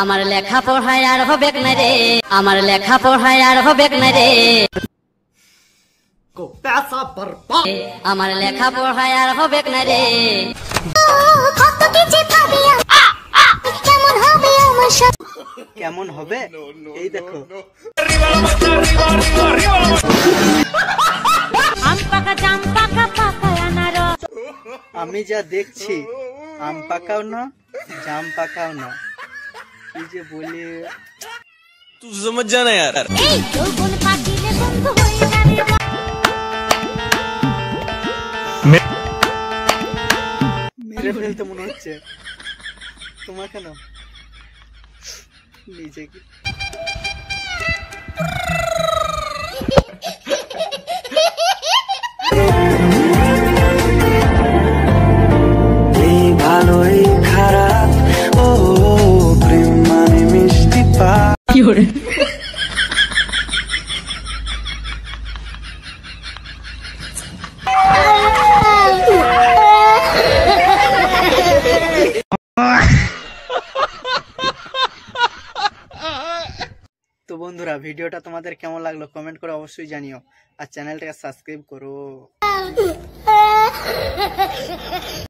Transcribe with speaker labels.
Speaker 1: আমার লেখা পড়ায় আর হবে না রে, আমার লেখা পড়ায় আর হবে না রে, আমার লেখা পড়ায় আর হবে না রে।
Speaker 2: কেমন হবে এই দেখো। আমি যা দেখছি আম পাকাও না জাম পাকাও না, কি যে বলি
Speaker 3: तू समझ जाना यार।
Speaker 2: মেরে ফেলতে মনে হচ্ছে তোমার, কেন নিজেকে ভালোই খারাপ, ও প্রেম মানে মিষ্টি পা। কি করে তো বন্ধুরা, ভিডিওটা তোমাদের কেমন লাগলো কমেন্ট করে অবশ্যই জানিও, আর চ্যানেলটাকে সাবস্ক্রাইব করো।